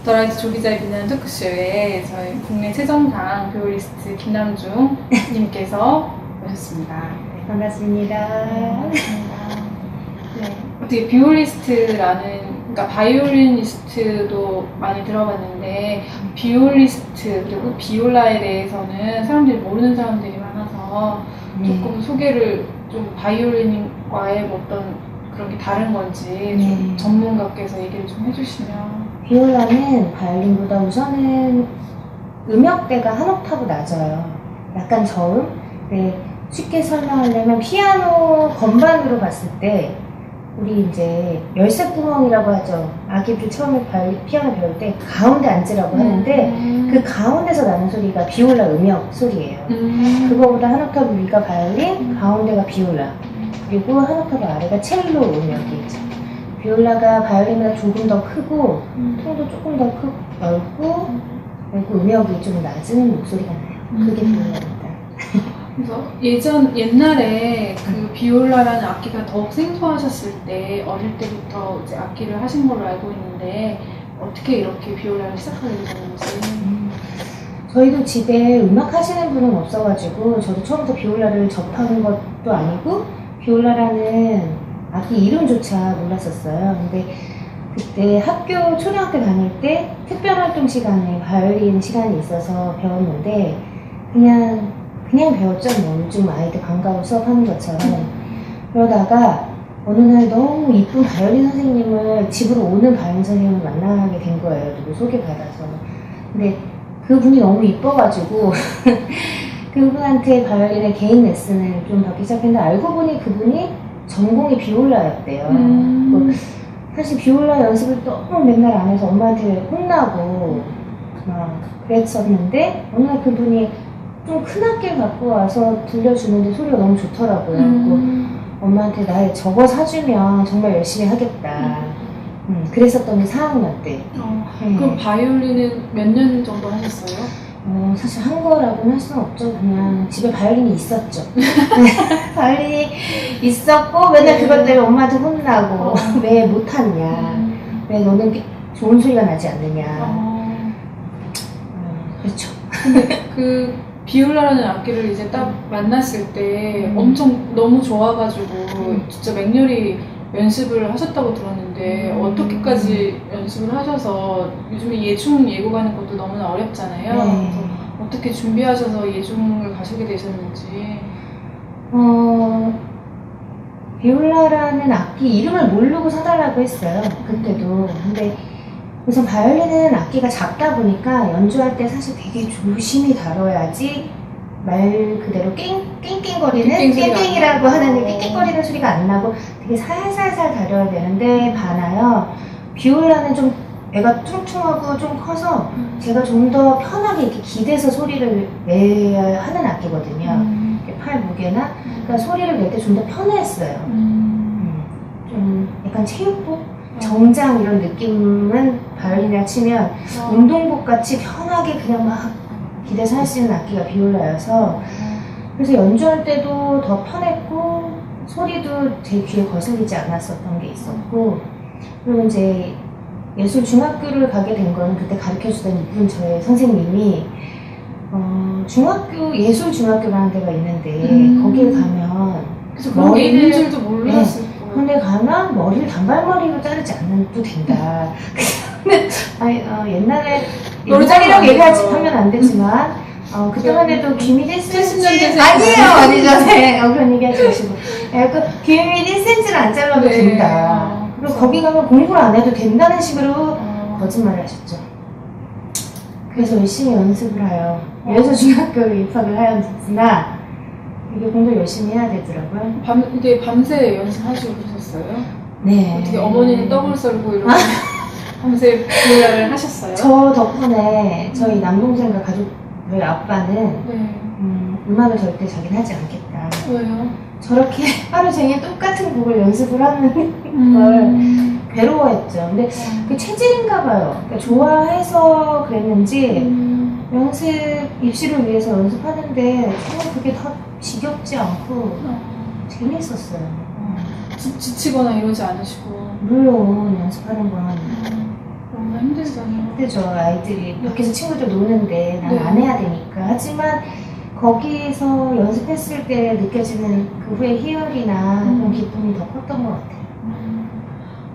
더라이트 조기자에 빛나는 토크쇼에 저희 국내 최정상 비올리스트 김남중 님께서 오셨습니다. 네. 반갑습니다. 반갑습니다. 네. 어떻게 비올리스트라는, 그러니까 바이올리니스트도 많이 들어봤는데 비올리스트 그리고 비올라에 대해서는 사람들이 모르는 사람들이 많아서 조금 소개를 좀 바이올린과의 어떤 그런 게 다른 건지 좀 전문가께서 얘기를 좀 해주시면. 비올라는 바이올린보다 우선은 음역대가 한 옥타브 낮아요. 약간 저음? 네, 쉽게 설명하려면 피아노 건반으로 봤을 때 우리 이제 열쇠구멍이라고 하죠. 아기들 처음에 피아노 배울 때 가운데 앉으라고 하는데 그 가운데서 나는 소리가 비올라 음역 소리예요. 그거보다 한 옥타브 위가 바이올린, 가운데가 비올라, 그리고 한 옥타브 아래가 첼로 음역이죠. 비올라가 바이올린보다 조금 더 크고 통도 조금 더 넓고, 그리고 음역이 좀 낮은 목소리가 나요. 그게 비올라입니다. 그래서 옛날에 그 비올라라는 악기가 더욱 생소하셨을 때 어릴 때부터 이제 악기를 하신 걸로 알고 있는데 어떻게 이렇게 비올라를 시작하게 되셨는지. 저희도 집에 음악 하시는 분은 없어가지고 저도 처음부터 비올라를 접한 것도 아니고 비올라라는 악기 이름조차 몰랐었어요. 근데 그때 초등학교 다닐 때 특별활동 시간에 바이올린 시간이 있어서 배웠는데 그냥 배웠죠. 뭐 요즘 아이들 방과후 수업하는 것처럼. 그러다가 어느 날 너무 이쁜 바이올린 선생님을, 집으로 오는 바이올린 선생님을 만나게 된 거예요. 누구 소개받아서. 근데 그분이 너무 이뻐가지고 그분한테 바이올린의 개인 레슨을 좀 받기 시작했는데 알고 보니 그분이 전공이 비올라였대요. 사실 비올라 연습을 너무 맨날 안 해서 엄마한테 혼나고 막 그랬었는데 어느 날 그분이 좀 큰 악기를 갖고 와서 들려주는데 소리가 너무 좋더라고요. 그리고 엄마한테 나 저거 사주면 정말 열심히 하겠다. 그랬었던 게 4학년 때. 그럼 바이올린은 몇 년 정도 하셨어요? 사실 한 거라고는 할 수는 없죠. 그냥 집에 바이올린이 있었죠. 바이올린이 있었고 맨날 그것 때문에 엄마한테 혼나고 왜 못하느냐, 왜 너는 좋은 소리가 나지 않느냐. 그렇죠. 근데 그 비올라라는 악기를 이제 딱 만났을 때 엄청 너무 좋아가지고 진짜 맹렬히 연습을 하셨다고 들었는데 어떻게까지 연습을 하셔서 요즘에 예중 예고 가는 것도 너무나 어렵잖아요. 그래서 어떻게 준비하셔서 예중을 가시게 되셨는지. 비올라라는 악기 이름을 모르고 사달라고 했어요. 그때도. 근데 우선 바이올린은 악기가 작다 보니까 연주할 때 사실 되게 조심히 다뤄야지 말 그대로 깽깽거리는, 깽깽이라고 하는 깽깽거리는 소리가 안 나고 되게 살살살 다뤄야 되는데 반하여 비올라는 좀 애가 퉁퉁하고 좀 커서 제가 좀 더 편하게 이렇게 기대서 소리를 내야 하는 악기거든요. 팔 무게나, 그러니까 소리를 낼 때 좀 더 편했어요. 좀 약간 체육복? 정장 이런 느낌은 바이올린이라 치면 운동복 같이 편하게 그냥 막 기대서 할 수 있는 악기가 비올라여서 그래서 연주할 때도 더 편했고 소리도 제 귀에 거슬리지 않았었던 게 있었고, 그리고 이제 예술중학교를 가게 된 거는 그때 가르쳐주던 이분 저의 선생님이 예술중학교라는 데가 있는데 거기에 가면 그래서 그런 게 있는 줄도 몰랐을 거예요. 근데 가면 머리를 단발머리로 자르지 않아도 된다. 옛날에 옛날이라고 얘기하면 안 되지만 그때만 해도 귀밑 1cm 아니에요. 네. 그런 얘기 하지 마시고 그 귀밑 1cm를 안 잘라도 된다. 그리고 거기 가면 공부를 안 해도 된다는 식으로 거짓말을 하셨죠. 그래서 열심히 연습을 해요. 예술중학교를 입학을 하였으나 이게 공부 열심히 해야 되더라고요. 이게 밤새 연습하시고 그러셨어요? 네. 어떻게 어머니는 떡을 썰고 이러고 밤새 비올라를 하셨어요? 저 덕분에 저희 남동생과 저희 아빠는 음악을 절대 자기는 하지 않겠다. 왜요? 저렇게 하루 종일 똑같은 곡을 연습을 하는 걸 괴로워했죠. 근데 그 체질인가 봐요. 그러니까 좋아해서 그랬는지 입시를 위해서 연습하는데 그게 다 지겹지 않고 재밌었어요. 지치거나 이러지 않으시고. 물론 연습하는 건 너무 힘들잖아요. 힘들죠. 아이들이 밖에서 친구들 노는데 난 네. 안 해야 되니까. 하지만 거기서 연습했을 때 느껴지는 그 후의 희열이나 그런 기쁨이 더 컸던 것 같아요.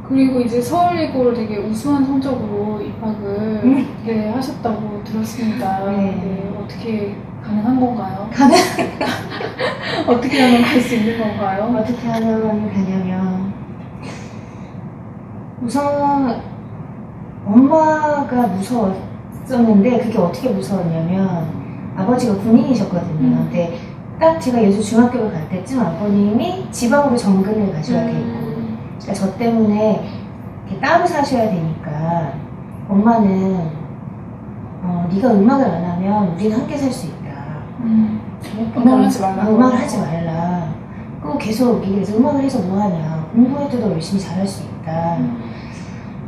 그리고 이제 서울예고를 되게 우수한 성적으로 입학을 네, 하셨다고 들었습니다. 네. 네, 어떻게 가능한 건가요? 어떻게 하면 갈 수 있는 건가요? 어떻게 하면 되냐면 우선 엄마가 무서웠었는데 그게 어떻게 무서웠냐면 아버지가 군인이셨거든요. 근데 딱 제가 예수 중학교를 갈 때쯤 아버님이 지방으로 정근을 가셔야 되고 그러니까 저 때문에 이렇게 따로 사셔야 되니까 엄마는 네가 음악을 안 하면 우리는 함께 살 수 있다. 음악을 하지 말라. 음악을 하지 말라. 그리고 계속 얘기해서 음악을 해서 뭐 하냐. 공부해도 더 열심히 잘할 수 있다.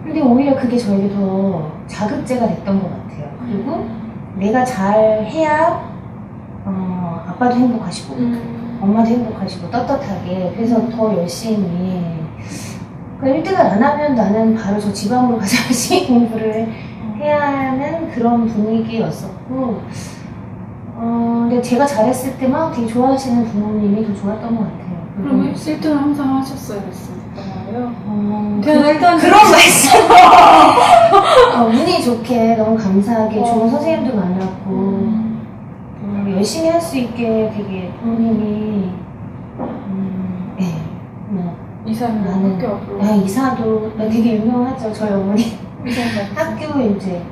근데 오히려 그게 저에게 더 자극제가 됐던 것 같아요. 그리고 내가 잘 해야 아빠도 행복하시고 엄마도 행복하시고 떳떳하게 그래서 더 열심히 그러니까 1등을 안 하면 나는 바로 저 지방으로 가서 열심히 공부를 해야 하는 그런 분위기였었고 근데 제가 잘했을 때만 되게 좋아하시는 부모님이 더 좋았던 것 같아요. 그러면 1등을 항상 하셨어야 됐었던 거예요? 그냥 일단 그런 말씀 운이 좋게 너무 감사하게 좋은 선생님도 만났고 열심히 할 수 있게 되게 부모님이 이사는 나는 학교 앞으로 이사도 되게 유명하죠. 저희 어머니 학교 이제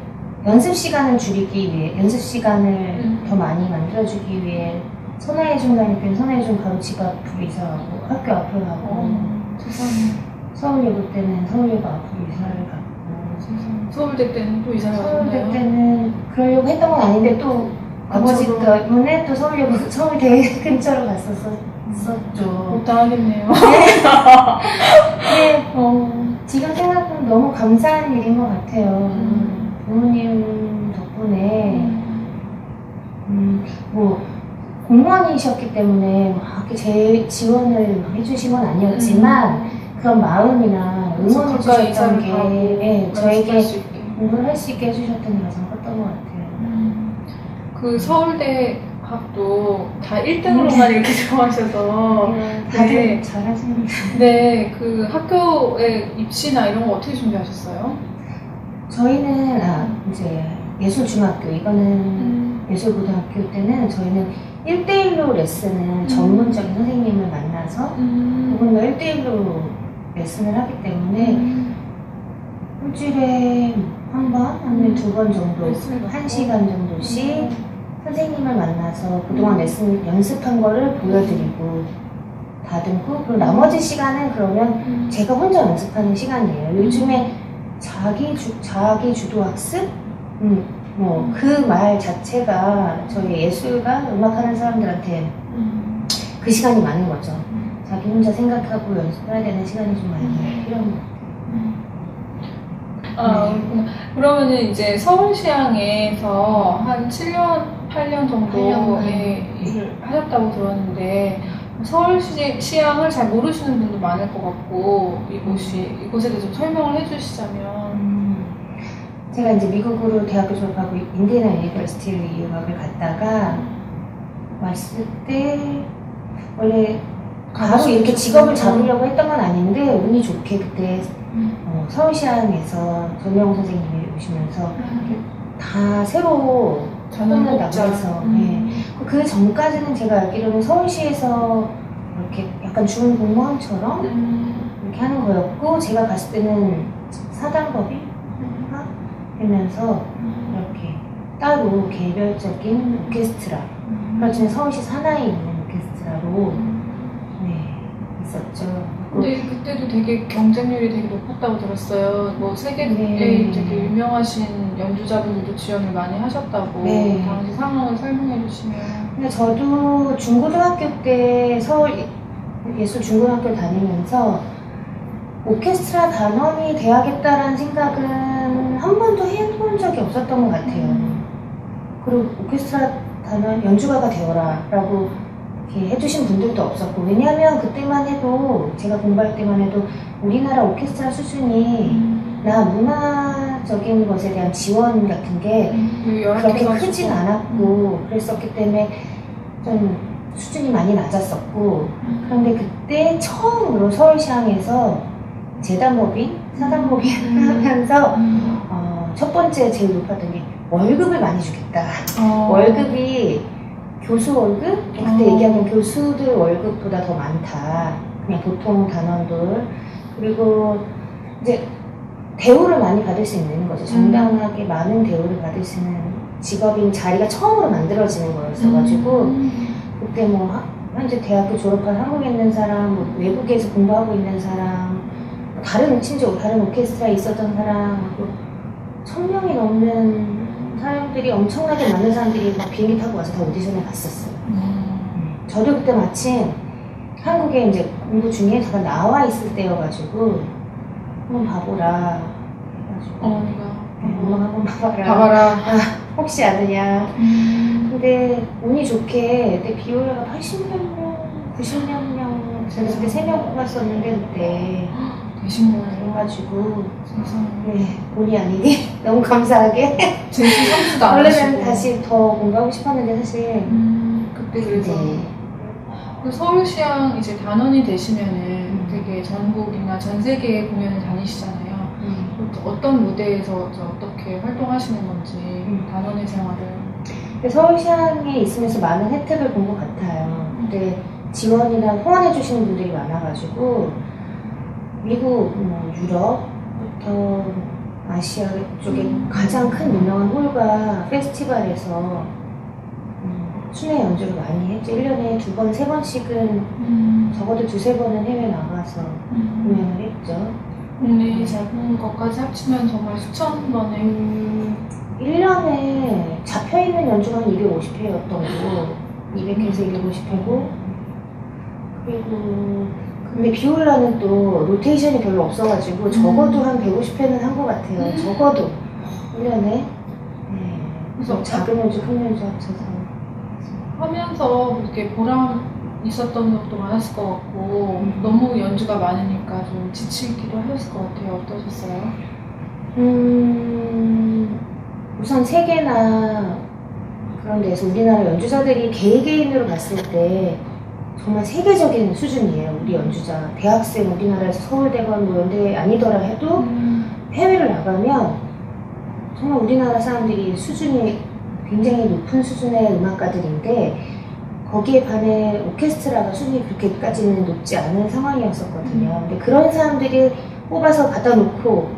연습 시간을 줄이기 위해 연습 시간을 더 많이 만들어주기 위해 선화예중 다닐 때는 서나예중 바로 집 앞으로 이사하고 학교 앞으로 하고 세상에. 서울예고 때는 서울예고 앞으로 이사를 갔고 서울대 때는 또 이사를 서울대 갔나요? 때는 그러려고 했던 건 아닌데 또 아버지 때문에 또 서울대 근처로 갔었죠. 못 당하겠네요. 네, 지금 생각하면 너무 감사한 일인 것 같아요. 부모님 덕분에 뭐 공무원이셨기 때문에 막 제 지원을 막 해주신 건 아니었지만 그런 마음이나 응원해 주셨던 게 저에게 공부를 할 수 있게 해주셨던 게 가장 컸던 것 같아요. 그 서울대 학도 다 1등으로만 이렇게 들어가셔서 다들 잘하시는 네, 그 학교에 입시나 이런 거 어떻게 준비하셨어요? 저희는 이제 예술중학교 이거는 예술고등학교 때는 저희는 1대1로 레슨을 전문적인 선생님을 만나서 그분과 1대1로 레슨을 하기 때문에 일주일에 한 번, 아니면 2번 정도, 1시간 정도씩 선생님을 만나서 그동안 레슨 연습한 거를 보여드리고 다듬고 그리고 나머지 시간은 그러면 제가 혼자 연습하는 시간이에요. 요즘에 자기 주도 학습? 뭐 그 말 자체가 저희 예술가 음악하는 사람들한테 그 시간이 많은 거죠. 자기 혼자 생각하고 연습해야 되는 시간이 좀 많이 필요한 것 같아요. 그러면은 이제 서울시향에서 한 7년, 8년 정도의 일을 하셨다고 들었는데 서울시향을 잘 모르시는 분도 많을 것 같고 이곳에 대해서 좀 설명을 해주시자면 제가 이제 미국으로 대학교 졸업하고 인디애나 유니버시티를 유학을 갔다가 왔을 때 원래 바로 이렇게 직업을 잡으려고 했던 건 아닌데 운이 좋게 그때 서울시향에서 전명 선생님이 오시면서 다 새로 손을 나가서 그 전까지는 제가 알기로는 서울시에서 이렇게 약간 주문 공무원처럼 이렇게 하는 거였고 제가 갔을 때는 사단법인 하면서 이렇게 따로 개별적인 오케스트라 그렇지만 서울시 산하에 있는 오케스트라로 있었죠. 근데 그때도 되게 경쟁률이 되게 높았다고 들었어요. 뭐 세계에 되게 유명하신 연주자분들도 지원을 많이 하셨다고 당시 상황을 설명해 주시면. 근데 저도 중고등학교 때 서울 예술 중고등학교를 다니면서 오케스트라 단원이 돼야겠다라는 생각은 한 번도 해본 적이 없었던 것 같아요. 그리고 오케스트라 단원 연주가가 되어라 라고 이렇게 해주신 분들도 없었고 왜냐하면 그때만 해도 제가 공부할 때만 해도 우리나라 오케스트라 수준이 나 문화 문화적인 것에 대한 지원 같은 게 그렇게 크진 않았고 그랬었기 때문에 좀 수준이 많이 낮았었고 그런데 그때 처음으로 서울시향에서 재단모빙, 사단모빙 하면서 첫 번째 제일 높았던 게 월급을 많이 주겠다. 월급이 교수 월급? 그때 얘기하면 교수들 월급보다 더 많다. 그냥 보통 단원들. 그리고 이제 대우를 많이 받을 수 있는 거죠. 정당하게 많은 대우를 받을 수 있는 직업인 자리가 처음으로 만들어지는 거였어가지고 그때 뭐 현재 대학교 졸업한 한국에 있는 사람, 뭐 외국에서 공부하고 있는 사람, 심지어 다른 오케스트라에 있었던 사람하고 1000명이 넘는 사람들이 엄청나게 많은 사람들이 막 비행기 타고 와서 다 오디션에 갔었어요. 저도 그때 마침 한국에 이제 공부 중에 잠깐 나와 있을 때여가지고 한번 봐보라 해가지고 엄마가 한번 봐봐라. 혹시 아느냐. 근데 운이 좋게 그때 비올라가 80몇 명, 90몇 명 제가 그때 3명 뽑았었는데 그때 되신 거예요. 그래가지고 세상에. 네, 본의 아니게 너무 감사하게 제수 삼수도 안 원래는 하시고. 다시 더 공부하고 싶었는데 사실 그때 그래서 네. 그 서울시향 이제 단원이 되시면은 되게 전국이나 전 세계에 공연을 다니시잖아요. 어떤 무대에서 어떻게 활동하시는 건지 단원의 생활을. 서울시향에 있으면서 많은 혜택을 본 것 같아요. 근데 지원이나 후원해 주시는 분들이 많아가지고 미국, 유럽부터 아시아 쪽에 가장 큰 유명한 홀과 페스티벌에서 순회 연주를 많이 했죠. 1년에 2번, 3번씩은 적어도 2-3번은 해외 나가서 공연을 했죠. 국내 작은 것까지 합치면 정말 수천 번의 1년에 잡혀있는 연주가 한 250회였던 거고 200회에서 250회고 그리고 근데 비올라는 또 로테이션이 별로 없어가지고 적어도 한 150회는 한 것 같아요. 적어도 1년에. 네. 그래서 작은 연주, 큰 연주 합쳐서 하면서 이렇게 보람 있었던 것도 많았을 것 같고 너무 연주가 많으니까 좀 지치기도 하셨을 것 같아요. 어떠셨어요? 우선 세계나 그런 데서 우리나라 연주자들이 개개인으로 봤을 때 정말 세계적인 수준이에요. 우리 연주자 대학생 우리나라에서 서울대건 뭐 연대 아니더라 해도 해외를 나가면 정말 우리나라 사람들이 수준이 굉장히 높은 수준의 음악가들인데 거기에 반해 오케스트라가 수준이 그렇게까지는 높지 않은 상황이었었거든요. 근데 그런 사람들이 뽑아서 갖다 놓고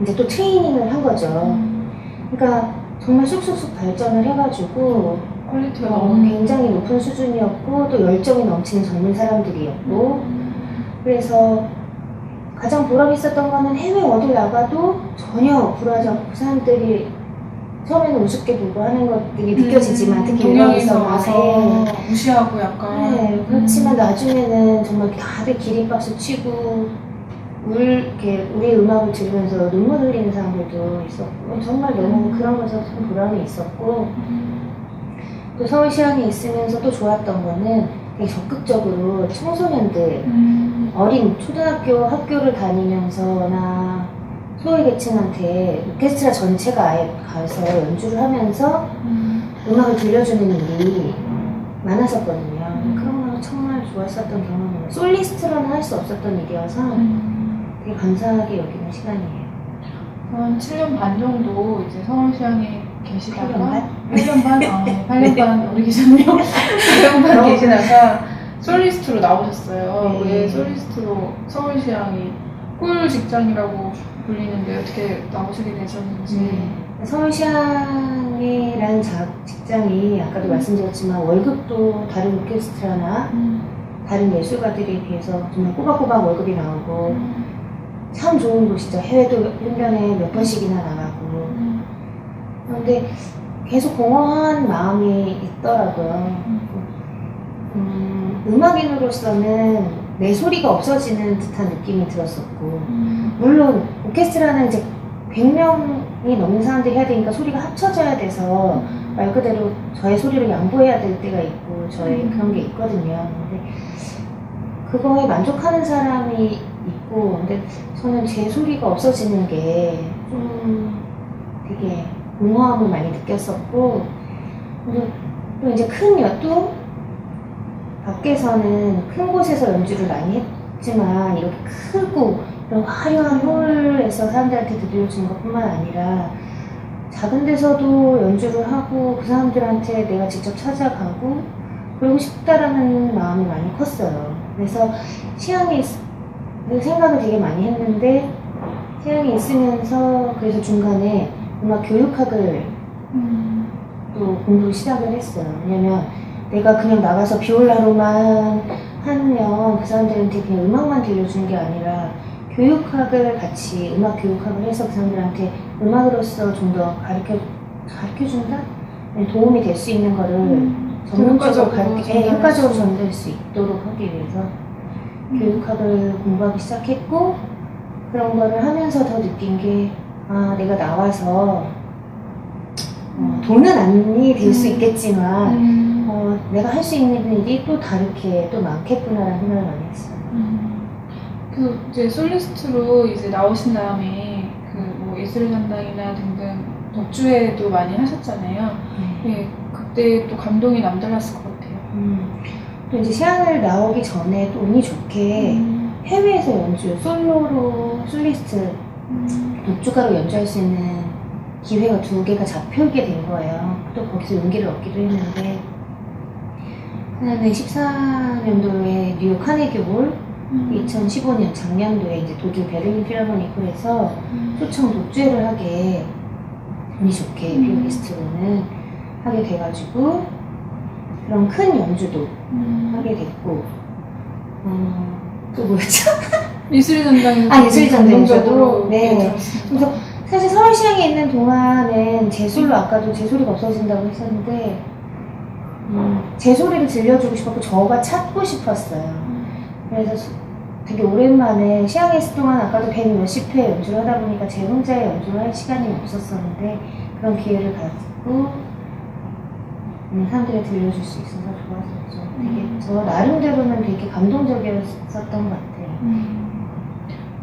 이제 또 트레이닝을 한 거죠. 그러니까 정말 쑥쑥쑥 발전을 해가지고 퀄리티가 너무 굉장히 높은 수준이었고 또 열정이 넘치는 젊은 사람들이었고 그래서 가장 보람 있었던 거는 해외 어딜 나가도 전혀 불화하지 않고 그 사람들이 처음에는 우습게 보고 하는 것들이 느껴지지만 특히 동양에서 유럽에서 와서 무시하고 약간 네, 그렇지만 나중에는 정말 다들 기립박수 치고 이렇게 우리 음악을 들으면서 눈물 흘리는 사람들도 있었고 정말 너무 그런 것에서 참 보람이 있었고 또 서울시향에 있으면서 또 좋았던 거는 되게 적극적으로 청소년들 어린 초등학교 학교를 다니면서나 소외계층한테 오케스트라 전체가 아예 가서 연주를 하면서 음악을 들려주는 일이 많았었거든요. 그런 건 정말 좋았었던 경험이에요. 솔리스트로는 할 수 없었던 일이어서 되게 감사하게 여기는 시간이에요. 한 7년 반 정도 이제 서울시향에 계시다가 8년 반? 8년 반? 8년 반 오래 계셨네요. 8년 반 계시다가 솔리스트로 나오셨어요. 네. 왜 솔리스트로 서울시향이 꿀 직장이라고 불리는데 어떻게 나오시게 되셨는지. 서울시향이라는 직장이 아까도 말씀드렸지만 월급도 다른 오케스트라나 다른 예술가들에 비해서 정말 꼬박꼬박 월급이 나오고 참 좋은 곳이죠. 해외도 1년에 몇 번씩이나 나가고 그런데 계속 공허한 마음이 있더라고요. 음악인으로서는 내 소리가 없어지는 듯한 느낌이 들었었고 물론 오케스트라는 이제 100명이 넘는 사람들이 해야 되니까 소리가 합쳐져야 돼서 말 그대로 저의 소리를 양보해야 될 때가 있고 저의 그런 게 있거든요. 근데 그거에 만족하는 사람이 있고 근데 저는 제 소리가 없어지는 게 좀 되게 공허함을 많이 느꼈었고, 그리고 또 이제 또 밖에서는 큰 곳에서 연주를 많이 했지만 이렇게 크고 이런 화려한 홀에서 사람들한테 들려주는 것뿐만 아니라 작은 데서도 연주를 하고 그 사람들한테 내가 직접 찾아가고 그러고 싶다라는 마음이 많이 컸어요. 그래서 시향에 생각을 되게 많이 했는데 시향에 있으면서 그래서 중간에 음악 교육학을 또 공부를 시작을 했어요. 왜냐면 내가 그냥 나가서 비올라로만 하면 그 사람들한테 그냥 음악만 들려주는 게 아니라 교육학을 같이 음악 교육학을 해서 그 사람들한테 음악으로서 좀 더 가르쳐준다? 도움이 될 수 있는 거를 전문적으로 효과적으로 전달할 수 있도록 하기 위해서 교육학을 공부하기 시작했고, 그런 거를 하면서 더 느낀 게, 아, 내가 나와서 돈은 아니 될 수 있겠지만 내가 할 수 있는 일이 또 다르게 또 많겠구나라는 생각을 많이 했어요. 그 이제 솔리스트로 이제 나오신 다음에 그 뭐 예술의 전당이나 등등 독주회도 많이 하셨잖아요. 네, 그때 또 감동이 남달랐을 것 같아요. 또 이제 시안을 나오기 전에 또 운이 좋게 해외에서 솔로로 솔리스트 독주가로 연주할 수 있는 기회가 2개가 잡혀오게 된 거예요. 또 거기서 용기를 얻기도 했는데, 하나는 14년도에 뉴욕 카네기 홀, 2015년 작년도에 이제 독일 베를린 필하모니콜에서 초청 독주회를 하게 운이 좋게 피아니스트로는 하게 돼가지고 그런 큰 연주도 하게 됐고, 또 뭐였죠? 예술의 전당에서 예술의 전당에서도 네. 그래서 사실 서울시향에 있는 동안은 제 솔로 아까도 제 소리가 없어진다고 했었는데 제 소리를 들려주고 싶었고 저가 찾고 싶었어요. 그래서 되게 오랜만에 시향에 있을 동안 아까도 100 몇십 회 연주를 하다 보니까 제 혼자의 연주를 할 시간이 없었었는데 그런 기회를 갖고 사람들이 들려줄 수 있어서 좋았었죠. 되게 저 나름대로는 되게 감동적이었었던 것 같아요.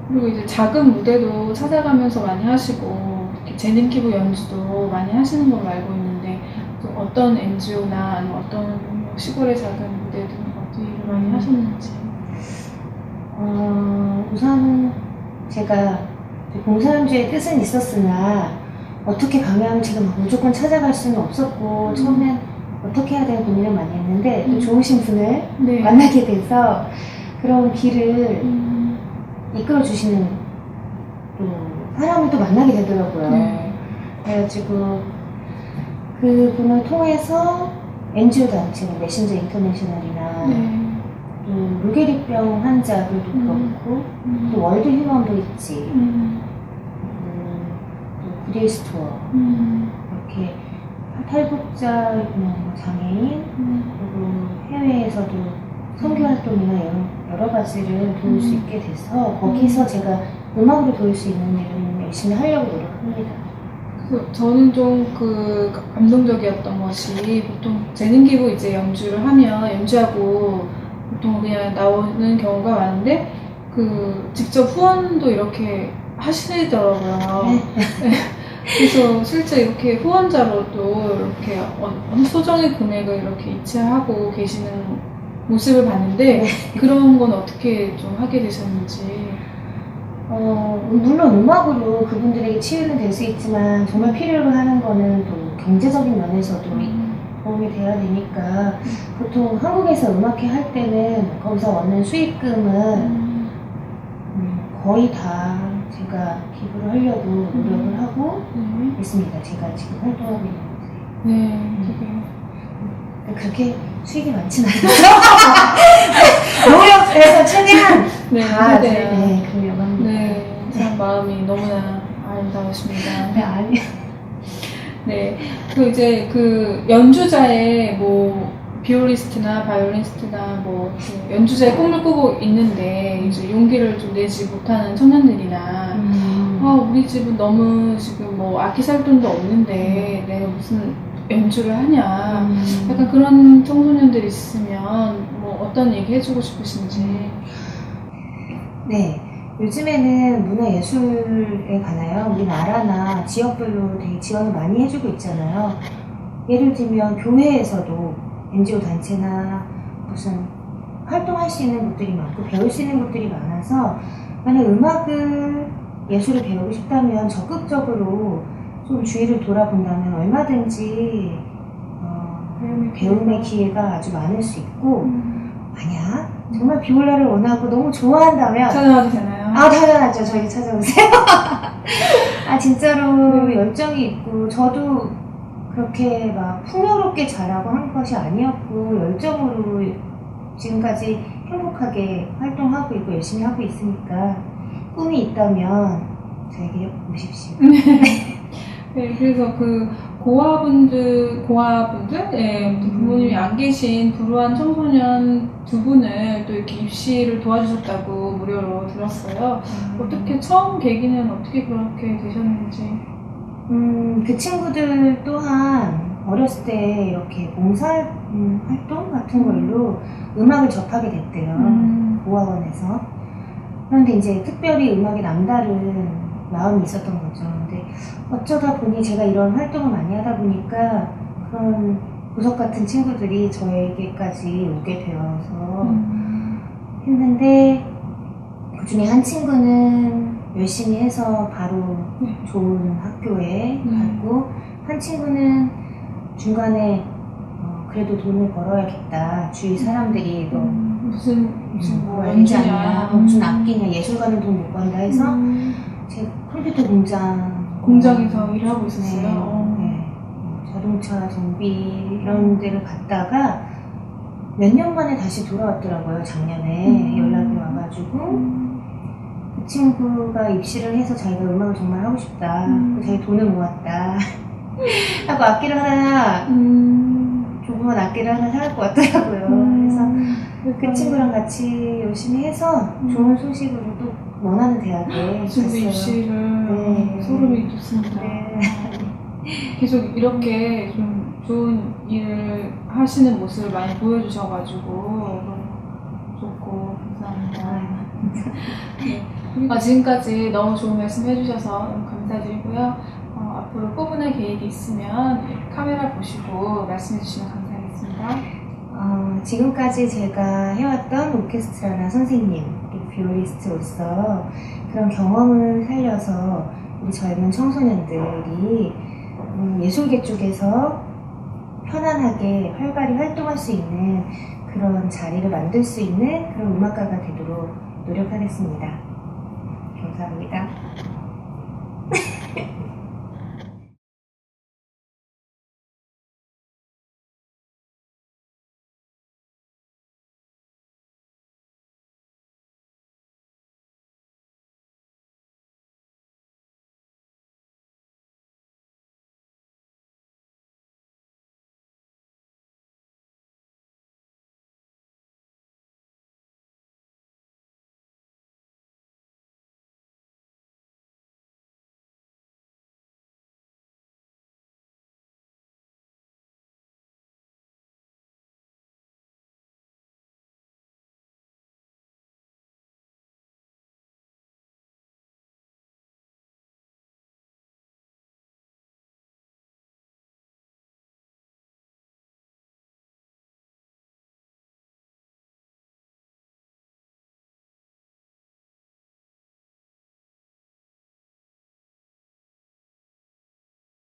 그리고 이제 작은 무대도 찾아가면서 많이 하시고 이렇게 재능 기부 연주도 많이 하시는 걸로 알고 있는데 또 어떤 NGO나 아니면 어떤 시골의 작은 무대든 어디를 많이 하셨는지. 우선 제가 봉사연주의 뜻은 있었으나 어떻게 가면 제가 막 무조건 찾아갈 수는 없었고 처음엔 어떻게 해야 되는 고민을 많이 했는데 또 좋으신 분을 네. 만나게 돼서 그런 길을 이끌어 주시는 또 사람을 또 만나게 되더라고요. 네. 그래가지고 그 분을 통해서 NGO 단체, 메신저 인터내셔널이나 또 루게리병 환자들도 그렇고 또 월드 휴먼 브릿지, 또 구딜스토어 이렇게 탈북자 장애인 그리고 해외에서도 선교 활동이나 여러 가지를 도울 수 있게 돼서 거기서 제가 음악으로 도울 수 있는 일을 열심히 하려고 노력합니다. 그래서 저는 좀 그 감동적이었던 것이 보통 재능기부 이제 연주를 하면 연주하고 보통 그냥 나오는 경우가 많은데 그 직접 후원도 이렇게 하시더라고요. 네. 그래서 실제 이렇게 후원자로도 이렇게 소정의 금액을 이렇게 이체하고 계시는 모습을 봤는데 그런 건 어떻게 좀 하게 되셨는지. 물론 음악으로 그분들에게 치유는 될 수 있지만 정말 필요로 하는 거는 또 경제적인 면에서도 도움이 돼야 되니까 보통 한국에서 음악회 할 때는 거기서 얻는 수익금은 거의 다 제가 기부를 하려고 노력을 하고 있습니다. 제가 지금 활동하고 있는데. 네, 되게. 그렇게 수익이 많지는 않아요. 노력해서 최대한 다 그러려고 합니다. 네, 참 마음이 너무나 아름다우십니다. 네, 아니요. 네, 그 이제 그 연주자의 뭐 비올리스트나 바이올리스트나 뭐 연주자의 꿈을 꾸고 있는데 이제 용기를 좀 내지 못하는 청년들이나 우리 집은 너무 지금 뭐 악기 살 돈도 없는데 내가 무슨 연주를 하냐 약간 그런 청소년들이 있으면 뭐 어떤 얘기 해주고 싶으신지. 네, 요즘에는 문화예술에 관하여 우리나라나 지역별로 되게 지원을 많이 해주고 있잖아요. 예를 들면 교회에서도 NGO 단체나 무슨 활동할 수 있는 곳들이 많고 배울 수 있는 곳들이 많아서 만약 음악을 예술을 배우고 싶다면 적극적으로 좀 주위를 돌아본다면 얼마든지 배움의 기회가 아주 많을 수 있고 만약 정말 비올라를 원하고 너무 좋아한다면 찾아와도 되나요? 아 당연하죠. 저희 찾아오세요. 아 진짜로 네. 열정이 있고 저도 그렇게 막 풍요롭게 자라고 한 것이 아니었고 열정으로 지금까지 행복하게 활동하고 있고 열심히 하고 있으니까 꿈이 있다면 저에게 오십시오. 네, 그래서 그 고아분들, 예, 부모님이 안 계신 불우한 청소년 두 분을 또 이렇게 입시를 도와주셨다고 무료로 들었어요. 어떻게 처음 계기는 어떻게 그렇게 되셨는지. 그 친구들 또한 어렸을 때 이렇게 봉사 활동 같은 걸로 음악을 접하게 됐대요. 고아원에서. 그런데 이제 특별히 음악에 남다른 마음이 있었던 거죠. 근데 어쩌다 보니 제가 이런 활동을 많이 하다 보니까 그런 보석 같은 친구들이 저에게까지 오게 되어서 했는데 그 중에 한 친구는 열심히 해서 바로 좋은 학교에 갔고 한 친구는 중간에 그래도 돈을 벌어야겠다. 주위 사람들이 너 무슨 뭐 벌어야 되지 않냐, 연주냐, 무슨 악기냐, 예술가는 돈 못 번다 해서 제 컴퓨터 공장에서 일하고 있었어요. 네. 자동차 정비 이런 데를 갔다가 몇 년 만에 다시 돌아왔더라고요. 작년에 연락이 와가지고 그 친구가 입시를 해서 자기가 음악을 정말 하고 싶다. 자기 돈을 모았다. 하고 악기를 하나 조그만 악기를 하나 사갖고 왔더라고요. 그래서 그 친구랑 같이 열심히 해서 좋은 소식으로 또 원하는 대학에 지금 갔어요. 입시를 네. 소름이 돋습니다. 네. 계속 이렇게 좀 좋은 일을 하시는 모습을 많이 보여주셔가지고 좋고 감사합니다. 지금까지 너무 좋은 말씀 해주셔서 너무 감사드리고요. 앞으로 꾸준한 계획이 있으면 카메라 보시고 말씀해 주시면 감사하겠습니다. 지금까지 제가 해왔던 오케스트라나 선생님, 그리고 비올리스트로서 그런 경험을 살려서 우리 젊은 청소년들이 예술계 쪽에서 편안하게 활발히 활동할 수 있는 그런 자리를 만들 수 있는 그런 음악가가 되도록 노력하겠습니다. 감사합니다.